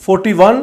41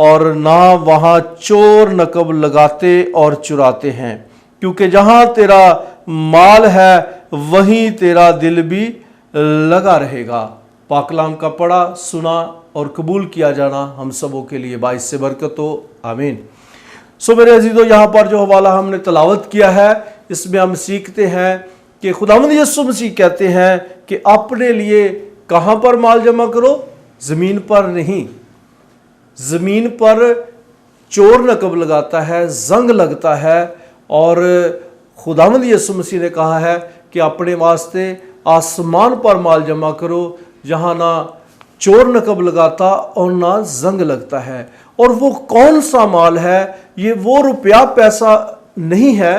اور نہ وہاں چور نقب لگاتے اور چراتے ہیں، کیونکہ جہاں تیرا مال ہے وہیں تیرا دل بھی لگا رہے گا۔ پاک کلام کا پڑھا، سنا اور قبول کیا جانا ہم سبوں کے لیے باعث سے برکت ہو، آمین۔ سو میرے عزیزو، یہاں پر جو حوالہ ہم نے تلاوت کیا ہے اس میں ہم سیکھتے ہیں کہ خداوند یسوع مسیح کہتے ہیں کہ اپنے لیے کہاں پر مال جمع کرو؟ زمین پر نہیں۔ زمین پر چور نقب لگاتا ہے، زنگ لگتا ہے، اور خداوند یسوع مسیح نے کہا ہے کہ اپنے واسطے آسمان پر مال جمع کرو، جہاں نہ چور نقب لگاتا اور نہ زنگ لگتا ہے۔ اور وہ کون سا مال ہے؟ یہ وہ روپیہ پیسہ نہیں ہے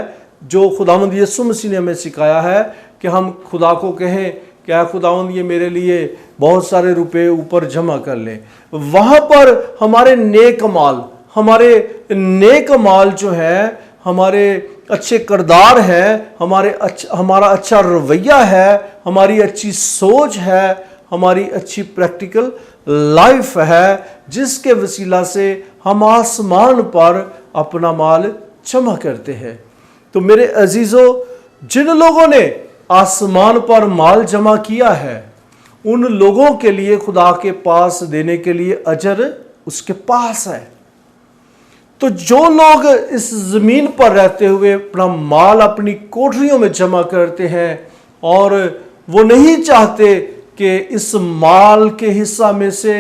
جو خداوند یسوع مسیح نے ہمیں سکھایا ہے کہ ہم خدا کو کہیں کہ اے خداوند یہ میرے لیے بہت سارے روپے اوپر جمع کر لیں۔ وہاں پر ہمارے نیک مال جو ہے، ہمارے اچھے کردار ہیں، ہمارا اچھا رویہ ہے، ہماری اچھی سوچ ہے، ہماری اچھی پریکٹیکل لائف ہے، جس کے وسیلہ سے ہم آسمان پر اپنا مال جمع کرتے ہیں۔ تو میرے عزیزو، جن لوگوں نے آسمان پر مال جمع کیا ہے ان لوگوں کے لیے خدا کے پاس دینے کے لیے اجر اس کے پاس ہے۔ تو جو لوگ اس زمین پر رہتے ہوئے اپنا مال اپنی کوٹریوں میں جمع کرتے ہیں اور وہ نہیں چاہتے کہ اس مال کے حصہ میں سے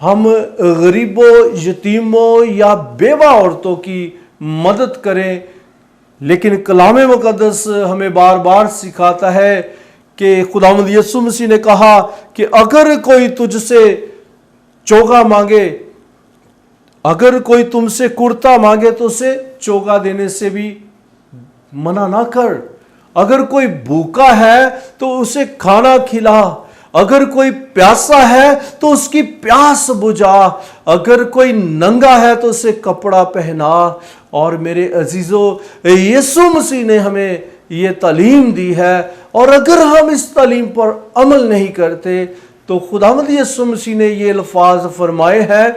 ہم غریبوں، یتیموں یا بیوہ عورتوں کی مدد کریں، لیکن کلام مقدس ہمیں بار بار سکھاتا ہے کہ خداوند یسوع مسیح نے کہا کہ اگر کوئی تجھ سے چوگا مانگے، اگر کوئی تم سے کرتا مانگے تو اسے چوگا دینے سے بھی منع نہ کر۔ اگر کوئی بھوکا ہے تو اسے کھانا کھلا، اگر کوئی پیاسا ہے تو اس کی پیاس بجھا، اگر کوئی ننگا ہے تو اسے کپڑا پہنا۔ اور میرے عزیزو، یسوع مسیح نے ہمیں یہ تعلیم دی ہے، اور اگر ہم اس تعلیم پر عمل نہیں کرتے تو خداوند یسوع مسیح نے یہ الفاظ فرمائے ہیں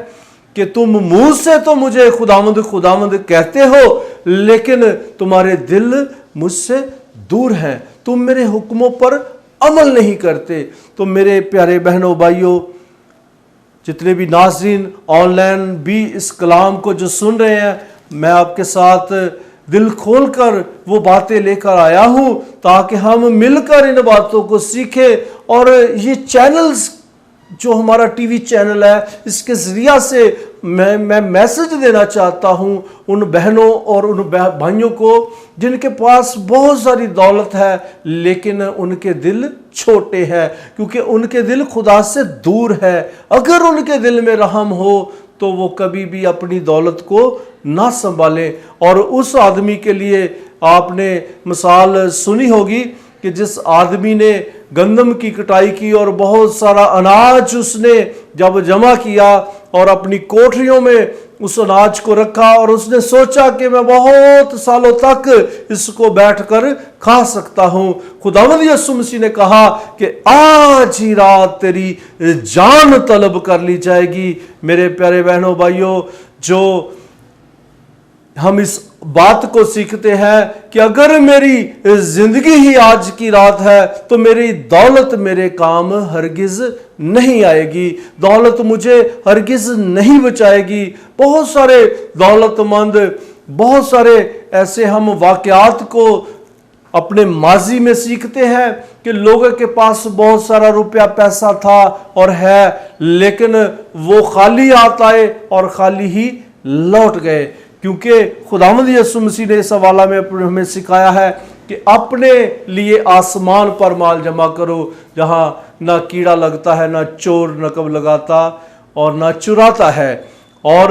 کہ تم منہ سے تو مجھے خداوند خداوند کہتے ہو، لیکن تمہارے دل مجھ سے دور ہیں، تم میرے حکموں پر عمل نہیں کرتے۔ تو میرے پیارے بہنوں بھائیوں، جتنے بھی ناظرین آن لائن بھی اس کلام کو جو سن رہے ہیں، میں آپ کے ساتھ دل کھول کر وہ باتیں لے کر آیا ہوں تاکہ ہم مل کر ان باتوں کو سیکھیں۔ اور یہ چینلز جو ہمارا ٹی وی چینل ہے، اس کے ذریعہ سے میں میسج دینا چاہتا ہوں ان بہنوں اور ان بھائیوں کو جن کے پاس بہت ساری دولت ہے لیکن ان کے دل چھوٹے ہیں، کیونکہ ان کے دل خدا سے دور ہے۔ اگر ان کے دل میں رحم ہو تو وہ کبھی بھی اپنی دولت کو نہ سنبھالیں۔ اور اس آدمی کے لیے آپ نے مثال سنی ہوگی کہ جس آدمی نے گندم کی کٹائی کی اور بہت سارا اناج اس نے جب جمع کیا اور اپنی کوٹریوں میں اس اناج کو رکھا، اور اس نے سوچا کہ میں بہت سالوں تک اس کو بیٹھ کر کھا سکتا ہوں۔ خداوند یسوع مسیح نے کہا کہ آج ہی رات تیری جان طلب کر لی جائے گی۔ میرے پیارے بہنوں بھائیوں، جو ہم اس بات کو سیکھتے ہیں کہ اگر میری زندگی ہی آج کی رات ہے تو میری دولت میرے کام ہرگز نہیں آئے گی، دولت مجھے ہرگز نہیں بچائے گی۔ بہت سارے دولت مند، بہت سارے ایسے ہم واقعات کو اپنے ماضی میں سیکھتے ہیں کہ لوگوں کے پاس بہت سارا روپیہ پیسہ تھا اور ہے، لیکن وہ خالی ہاتھ آئے اور خالی ہی لوٹ گئے، کیونکہ خداوند یسوع مسیح نے اس حوالہ میں ہمیں سکھایا ہے کہ اپنے لیے آسمان پر مال جمع کرو، جہاں نہ کیڑا لگتا ہے، نہ چور نقب لگاتا اور نہ چراتا ہے۔ اور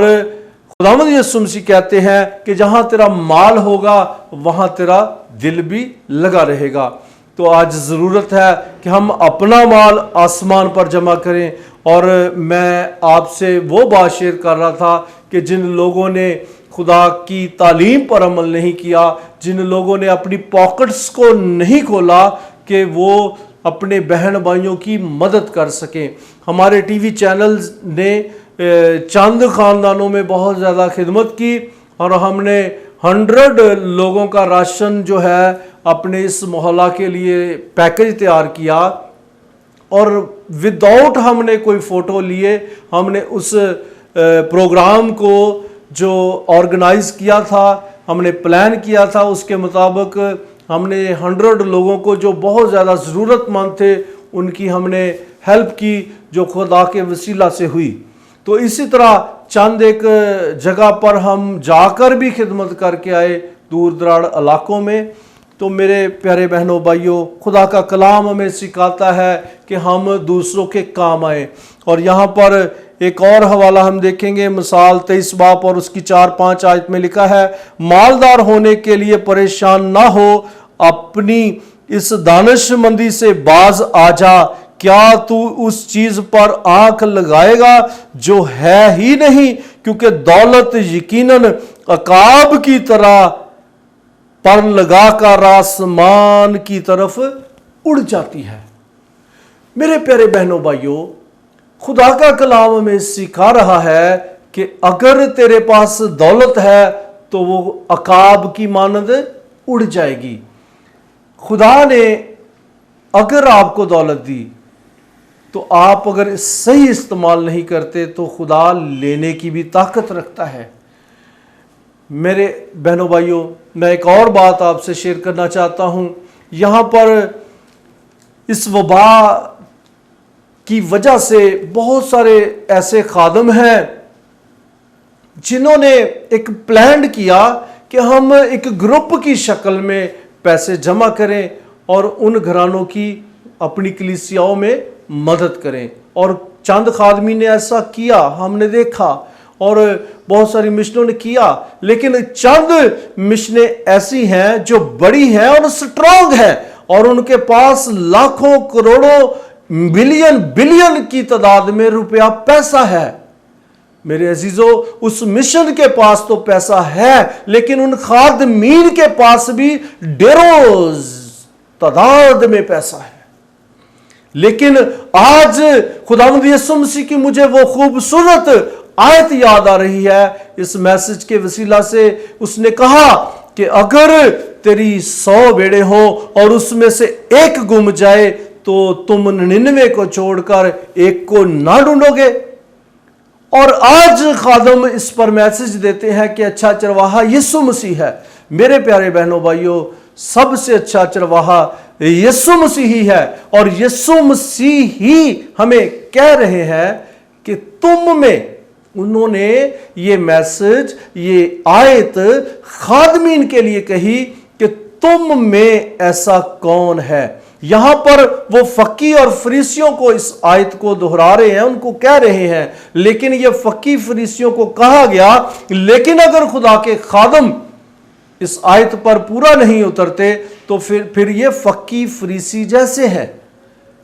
خداوند یسوع مسیح کہتے ہیں کہ جہاں تیرا مال ہوگا وہاں تیرا دل بھی لگا رہے گا۔ تو آج ضرورت ہے کہ ہم اپنا مال آسمان پر جمع کریں۔ اور میں آپ سے وہ بات شیئر کر رہا تھا کہ جن لوگوں نے خدا کی تعلیم پر عمل نہیں کیا، جن لوگوں نے اپنی پاکٹس کو نہیں کھولا کہ وہ اپنے بہن بھائیوں کی مدد کر سکیں۔ ہمارے ٹی وی چینلز نے چند خاندانوں میں بہت زیادہ خدمت کی اور ہم نے 100 لوگوں کا راشن جو ہے اپنے اس محلہ کے لیے پیکج تیار کیا، اور وداؤٹ ہم نے کوئی فوٹو لیے ہم نے اس پروگرام کو جو آرگنائز کیا تھا، ہم نے پلان کیا تھا، اس کے مطابق ہم نے 100 لوگوں کو جو بہت زیادہ ضرورت مند تھے ان کی ہم نے ہیلپ کی، جو خدا کے وسیلہ سے ہوئی۔ تو اسی طرح چند ایک جگہ پر ہم جا کر بھی خدمت کر کے آئے دور دراز علاقوں میں۔ تو میرے پیارے بہنوں بھائیوں، خدا کا کلام ہمیں سکھاتا ہے کہ ہم دوسروں کے کام آئیں، اور یہاں پر ایک اور حوالہ ہم دیکھیں گے، مثال 23 باب اور اس کی 4-5 آیت میں لکھا ہے، مالدار ہونے کے لیے پریشان نہ ہو، اپنی اس دانش مندی سے باز آ جا، کیا تو اس چیز پر آنکھ لگائے گا جو ہے ہی نہیں، کیونکہ دولت یقیناً عقاب کی طرح پر لگا کر آسمان کی طرف اڑ جاتی ہے۔ میرے پیارے بہنوں بھائیوں، خدا کا کلام ہمیں سکھا رہا ہے کہ اگر تیرے پاس دولت ہے تو وہ عقاب کی مانند اڑ جائے گی۔ خدا نے اگر آپ کو دولت دی تو آپ اگر صحیح استعمال نہیں کرتے تو خدا لینے کی بھی طاقت رکھتا ہے۔ میرے بہنوں بھائیوں، میں ایک اور بات آپ سے شیئر کرنا چاہتا ہوں۔ یہاں پر اس وبا کی وجہ سے بہت سارے ایسے خادم ہیں جنہوں نے ایک پلان کیا کہ ہم ایک گروپ کی شکل میں پیسے جمع کریں اور ان گھرانوں کی اپنی کلیسیاؤں میں مدد کریں، اور چند خادمین نے ایسا کیا، ہم نے دیکھا، اور بہت ساری مشنوں نے کیا، لیکن چند مشنیں ایسی ہیں جو بڑی ہیں اور سٹرونگ ہیں، اور ان کے پاس لاکھوں کروڑوں بلین کی تعداد میں روپیہ پیسہ ہے۔ میرے عزیزو، اس مشن کے پاس تو پیسہ ہے، لیکن ان خادمین کے پاس بھی ڈھیروں تعداد میں پیسہ ہے۔ لیکن آج خداوند یسوع مسیح کی مجھے وہ خوبصورت آیت یاد آ رہی ہے اس میسج کے وسیلہ سے۔ اس نے کہا کہ اگر تیری 100 بیڑے ہوں اور اس میں سے ایک گم جائے تو تم 99 کو چھوڑ کر ایک کو نہ ڈھونڈو گے۔ اور آج خادم اس پر میسج دیتے ہیں کہ اچھا چرواہا یسوع مسیح ہے۔ میرے پیارے بہنوں بھائیوں، سب سے اچھا چرواہا یسوع مسیح ہی ہے، اور یسوع مسیح ہی ہمیں کہہ رہے ہیں کہ تم میں، انہوں نے یہ میسج، یہ آیت خادمین کے لیے کہی کہ تم میں ایسا کون ہے۔ یہاں پر وہ فقی اور فریسیوں کو اس آیت کو دہرا رہے ہیں، ان کو کہہ رہے ہیں، لیکن یہ فقی فریسیوں کو کہا گیا، لیکن اگر خدا کے خادم اس آیت پر پورا نہیں اترتے تو پھر یہ فقی فریسی جیسے ہیں۔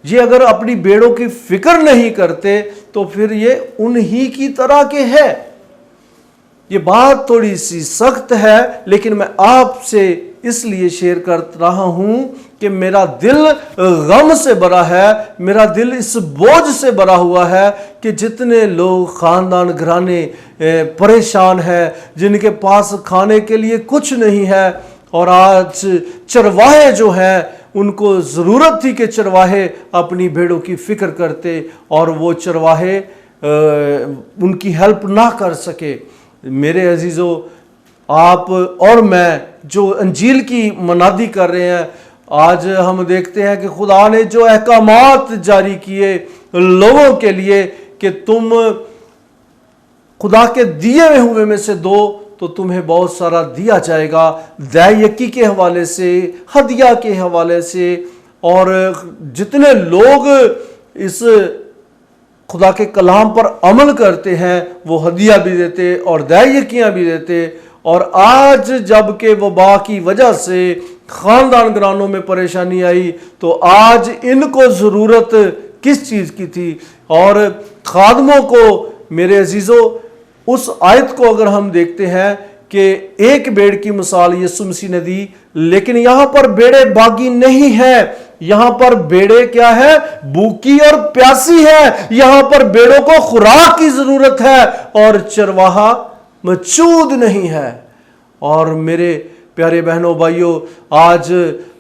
یہ اگر اپنی بیڑوں کی فکر نہیں کرتے تو پھر یہ انہی کی طرح کے ہے۔ یہ بات تھوڑی سی سخت ہے، لیکن میں آپ سے اس لیے شیئر کر رہا ہوں کہ میرا دل غم سے بھرا ہے، میرا دل اس بوجھ سے بھرا ہوا ہے کہ جتنے لوگ خاندان گھرانے پریشان ہیں، جن کے پاس کھانے کے لیے کچھ نہیں ہے، اور آج چرواہے جو ہیں ان کو ضرورت تھی کہ چرواہے اپنی بھیڑوں کی فکر کرتے، اور وہ چرواہے ان کی ہیلپ نہ کر سکے۔ میرے عزیزو، آپ اور میں جو انجیل کی منادی کر رہے ہیں، آج ہم دیکھتے ہیں کہ خدا نے جو احکامات جاری کیے لوگوں کے لیے کہ تم خدا کے دیے ہوئے میں سے دو تو تمہیں بہت سارا دیا جائے گا، دے یکی کے حوالے سے، ہدیہ کے حوالے سے، اور جتنے لوگ اس خدا کے کلام پر عمل کرتے ہیں وہ ہدیہ بھی دیتے اور دے یکیاں بھی دیتے۔ اور آج جب کہ وبا کی وجہ سے خاندان گرانوں میں پریشانی آئی تو آج ان کو ضرورت کس چیز کی تھی؟ اور خادموں کو، میرے عزیزو، اس آیت کو اگر ہم دیکھتے ہیں کہ ایک بیڑ کی مثال یسوع مسیح نے دی، لیکن یہاں پر بیڑے باغی نہیں ہیں، یہاں پر بیڑے کیا ہے؟ بھوکی اور پیاسی ہے. یہاں پر بیڑوں کو خوراک کی ضرورت ہے اور چرواہا موجود نہیں ہے. اور میرے پیارے بہنوں بھائیوں، آج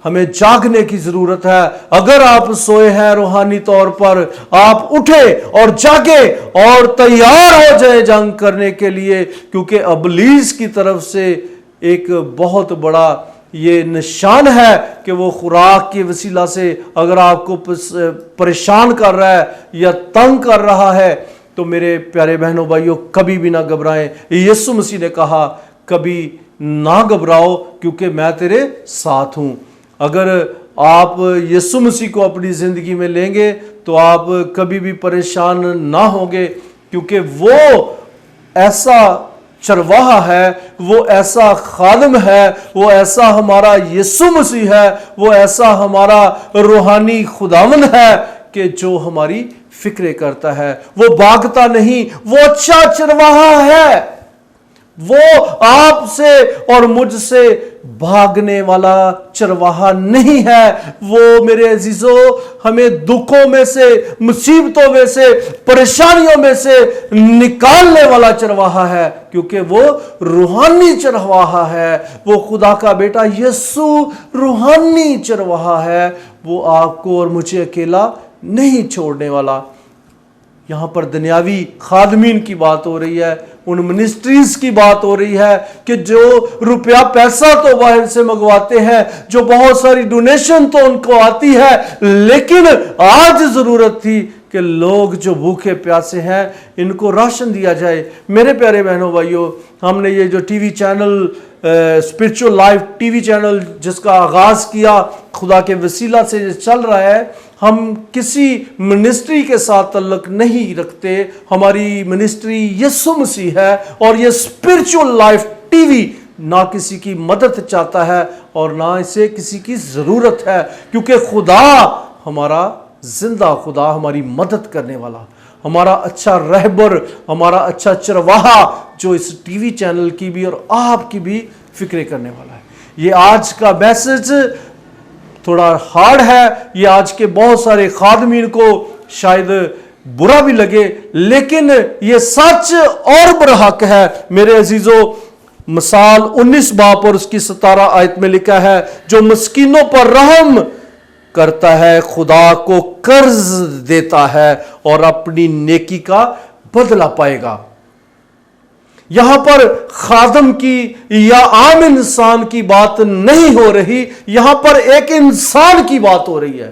ہمیں جاگنے کی ضرورت ہے. اگر آپ سوئے ہیں روحانی طور پر، آپ اٹھے اور جاگے اور تیار ہو جائے جنگ کرنے کے لیے، کیونکہ ابلیس کی طرف سے ایک بہت بڑا یہ نشان ہے کہ وہ خوراک کے وسیلہ سے اگر آپ کو پریشان کر رہا ہے یا تنگ کر رہا ہے، تو میرے پیارے بہنوں بھائیوں کبھی بھی نہ گھبرائیں. یسوع مسیح نے کہا کبھی نہ گھبراؤ کیونکہ میں تیرے ساتھ ہوں. اگر آپ یسوع مسیح کو اپنی زندگی میں لیں گے تو آپ کبھی بھی پریشان نہ ہوں گے، کیونکہ وہ ایسا چرواہا ہے، وہ ایسا خادم ہے، وہ ایسا ہمارا یسوع مسیح ہے، وہ ایسا ہمارا روحانی خداوند ہے کہ جو ہماری فکریں کرتا ہے. وہ بھاگتا نہیں، وہ اچھا چرواہا ہے. وہ آپ سے اور مجھ سے بھاگنے والا چرواہا نہیں ہے. وہ میرے عزیزو ہمیں دکھوں میں سے، مصیبتوں میں سے، پریشانیوں میں سے نکالنے والا چرواہا ہے، کیونکہ وہ روحانی چرواہا ہے. وہ خدا کا بیٹا یسوع روحانی چرواہا ہے. وہ آپ کو اور مجھے اکیلا نہیں چھوڑنے والا. یہاں پر دنیاوی خادمین کی بات ہو رہی ہے، ان منسٹریز کی بات ہو رہی ہے کہ جو روپیہ پیسہ تو باہر سے منگواتے ہیں، جو بہت ساری ڈونیشن تو ان کو آتی ہے، لیکن آج ضرورت تھی کہ لوگ جو بھوکے پیاسے ہیں ان کو راشن دیا جائے. میرے پیارے بہنوں بھائیوں، ہم نے یہ جو T V channel spiritual life T V channel جس کا آغاز کیا خدا کے وسیلہ سے چل رہا ہے، ہم کسی منسٹری کے ساتھ تعلق نہیں رکھتے. ہماری منسٹری یسوع مسیح ہے اور یہ اسپرچول لائف ٹی وی نہ کسی کی مدد چاہتا ہے اور نہ اسے کسی کی ضرورت ہے، کیونکہ خدا ہمارا زندہ خدا، ہماری مدد کرنے والا، ہمارا اچھا رہبر، ہمارا اچھا چرواہا جو اس ٹی وی چینل کی بھی اور آپ کی بھی فکریں کرنے والا ہے. یہ آج کا میسج تھوڑا ہارڈ ہے، یہ آج کے بہت سارے خادمین کو شاید برا بھی لگے، لیکن یہ سچ اور برحق ہے. میرے عزیزو، مثال 19 باب اور اس کی 17 آیت میں لکھا ہے، جو مسکینوں پر رحم کرتا ہے خدا کو قرض دیتا ہے اور اپنی نیکی کا بدلہ پائے گا. یہاں پر خادم کی یا عام انسان کی بات نہیں ہو رہی، یہاں پر ایک انسان کی بات ہو رہی ہے.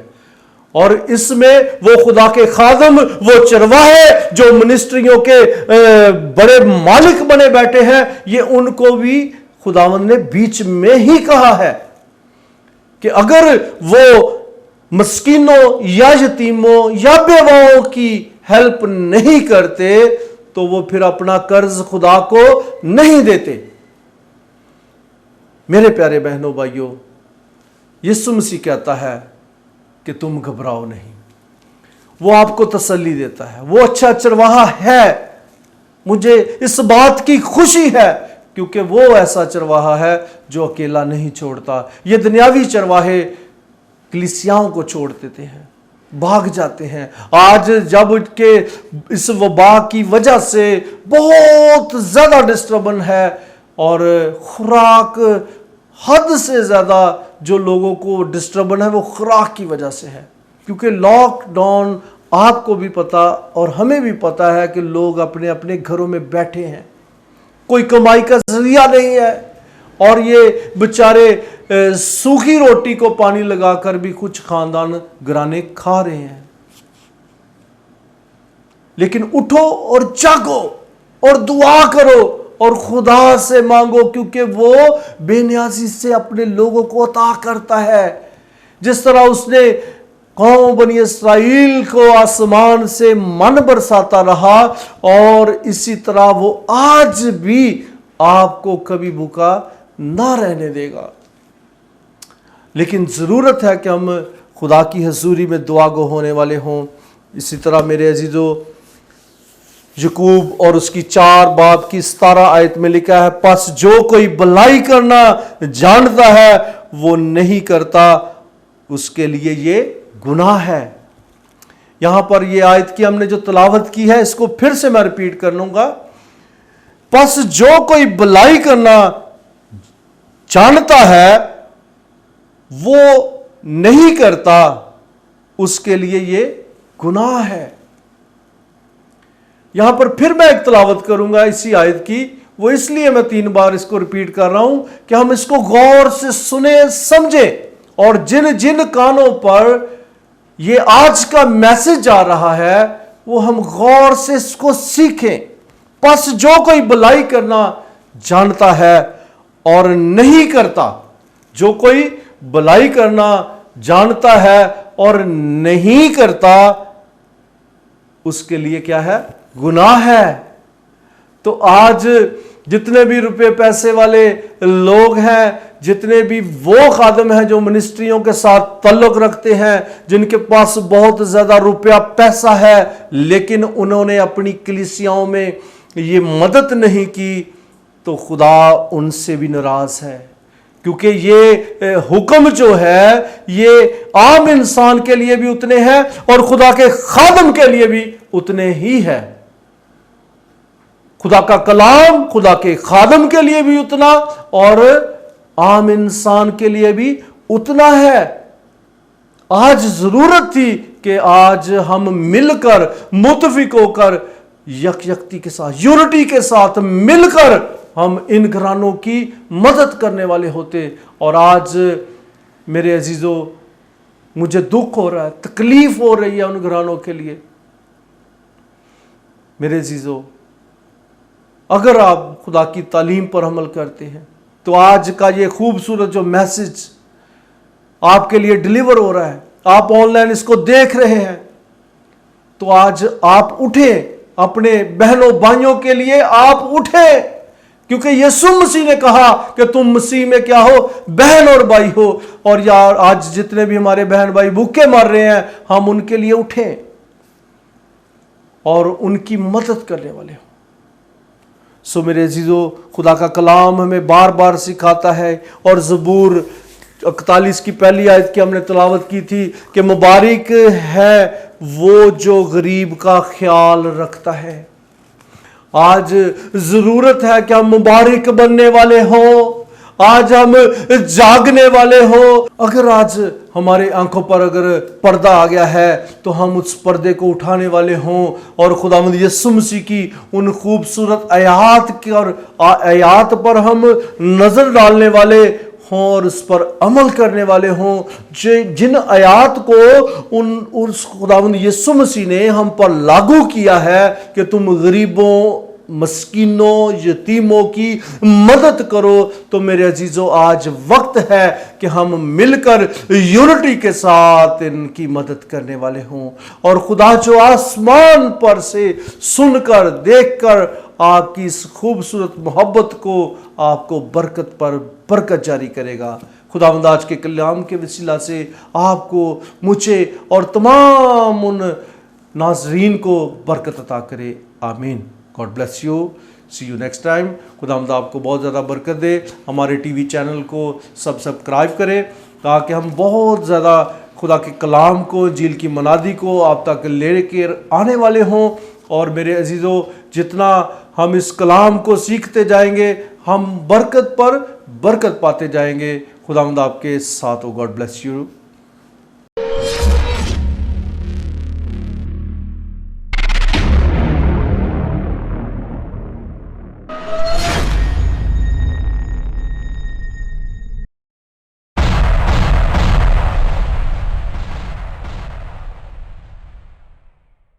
اور اس میں وہ خدا کے خادم، وہ چرواہے جو منسٹریوں کے بڑے مالک بنے بیٹھے ہیں، یہ ان کو بھی خداوند نے بیچ میں ہی کہا ہے کہ اگر وہ مسکینوں یا یتیموں یا بیواؤں کی ہیلپ نہیں کرتے تو وہ پھر اپنا قرض خدا کو نہیں دیتے. میرے پیارے بہنوں بھائیوں، یسوع مسیح کہتا ہے کہ تم گھبراؤ نہیں. وہ آپ کو تسلی دیتا ہے. وہ اچھا چرواہا ہے. مجھے اس بات کی خوشی ہے کیونکہ وہ ایسا چرواہا ہے جو اکیلا نہیں چھوڑتا. یہ دنیاوی چرواہے کلیسیاؤں کو چھوڑ دیتے ہیں، بھاگ جاتے ہیں. آج جب کہ اس وبا کی وجہ سے بہت زیادہ ڈسٹربن ہے اور خوراک حد سے زیادہ جو لوگوں کو ڈسٹربن ہے وہ خوراک کی وجہ سے ہے، کیونکہ لاک ڈاؤن آپ کو بھی پتا اور ہمیں بھی پتا ہے کہ لوگ اپنے اپنے گھروں میں بیٹھے ہیں، کوئی کمائی کا ذریعہ نہیں ہے اور یہ بیچارے سوکھی روٹی کو پانی لگا کر بھی کچھ خاندان گرانے کھا رہے ہیں. لیکن اٹھو اور جاگو اور دعا کرو اور خدا سے مانگو، کیونکہ وہ بے نیازی سے اپنے لوگوں کو عطا کرتا ہے. جس طرح اس نے قوم بنی اسرائیل کو آسمان سے من برساتا رہا، اور اسی طرح وہ آج بھی آپ کو کبھی بھوکا نہ رہنے دے گا. لیکن ضرورت ہے کہ ہم خدا کی حضوری میں دعا گو ہونے والے ہوں. اسی طرح میرے عزیزو، یعقوب اور اس کی 4 باب کی 17 آیت میں لکھا ہے، پس جو کوئی بھلائی کرنا جانتا ہے وہ نہیں کرتا اس کے لیے یہ گناہ ہے۔ یہاں پر یہ آیت کی ہم نے جو تلاوت کی ہے اس کو پھر سے میں ریپیٹ کر لوں گا۔ پس جو کوئی بلائی کرنا جانتا ہے وہ نہیں کرتا، اس کے لیے یہ گناہ ہے۔ یہاں پر پھر میں ایک تلاوت کروں گا اسی آیت کی، وہ اس لیے میں 3 بار اس کو ریپیٹ کر رہا ہوں کہ ہم اس کو غور سے سنیں سمجھیں، اور جن جن کانوں پر یہ آج کا میسج آ رہا ہے وہ ہم غور سے اس کو سیکھیں۔ پس جو کوئی بلائی کرنا جانتا ہے اور نہیں کرتا، جو کوئی بلائی کرنا جانتا ہے اور نہیں کرتا، اس کے لیے کیا ہے؟ گناہ ہے۔ تو آج جتنے بھی روپے پیسے والے لوگ ہیں، جتنے بھی وہ خادم ہیں جو منسٹریوں کے ساتھ تعلق رکھتے ہیں، جن کے پاس بہت زیادہ روپیہ پیسہ ہے لیکن انہوں نے اپنی کلیسیاؤں میں یہ مدد نہیں کی، تو خدا ان سے بھی ناراض ہے، کیونکہ یہ حکم جو ہے یہ عام انسان کے لیے بھی اتنے ہیں اور خدا کے خادم کے لیے بھی اتنے ہی ہے۔ خدا کا کلام خدا کے خادم کے لیے بھی اتنا اور عام انسان کے لیے بھی اتنا ہے۔ آج ضرورت تھی کہ آج ہم مل کر متفق ہو کر یکجہتی کے ساتھ، یونٹی کے ساتھ مل کر ہم ان گھرانوں کی مدد کرنے والے ہوتے۔ اور آج میرے عزیزو مجھے دکھ ہو رہا ہے، تکلیف ہو رہی ہے ان گھرانوں کے لیے۔ میرے عزیزو اگر آپ خدا کی تعلیم پر عمل کرتے ہیں تو آج کا یہ خوبصورت جو میسج آپ کے لیے ڈیلیور ہو رہا ہے، آپ آن لائن اس کو دیکھ رہے ہیں، تو آج آپ اٹھیں، اپنے بہنوں بھائیوں کے لیے آپ اٹھیں، کیونکہ یسوع مسیح نے کہا کہ تم مسیح میں کیا ہو؟ بہن اور بھائی ہو۔ اور یار آج جتنے بھی ہمارے بہن بھائی بھوکے مر رہے ہیں، ہم ان کے لیے اٹھیں اور ان کی مدد کرنے والے ہوں۔ سو میرے عزیزو خدا کا کلام ہمیں بار بار سکھاتا ہے، اور زبور 41 کی پہلی آیت کی ہم نے تلاوت کی تھی کہ مبارک ہے وہ جو غریب کا خیال رکھتا ہے۔ آج ضرورت ہے کہ ہم مبارک بننے والے ہوں، آج ہم جاگنے والے ہوں۔ اگر آج ہمارے آنکھوں پر اگر پردہ آ گیا ہے تو ہم اس پردے کو اٹھانے والے ہوں اور خداوند یسوع مسیح کی ان خوبصورت آیات پر ہم نظر ڈالنے والے ہوں اور اس پر عمل کرنے والے ہوں، جن آیات کو اس خداوند یسوع مسیح نے ہم پر لاگو کیا ہے کہ تم غریبوں، مسکینوں، یتیموں کی مدد کرو۔ تو میرے عزیزو آج وقت ہے کہ ہم مل کر یونٹی کے ساتھ ان کی مدد کرنے والے ہوں، اور خدا جو آسمان پر سے سن کر دیکھ کر آپ کی اس خوبصورت محبت کو آپ کو برکت پر برکت جاری کرے گا۔ خداوند آج کے کلام کے وسیلہ سے آپ کو، مجھے اور تمام ان ناظرین کو برکت عطا کرے، آمین۔ God bless you, see you next time. خداوند آپ کو بہت زیادہ برکت دے۔ ہمارے ٹی وی چینل کو سبسکرائب کریں تاکہ ہم بہت زیادہ خدا کے کلام کو، انجیل کی منادی کو آپ تک لے کے آنے والے ہوں۔ اور میرے عزیزو جتنا ہم اس کلام کو سیکھتے جائیں گے ہم برکت پر برکت پاتے جائیں گے۔ خداوند آپ کے ساتھ ہو۔ God bless you.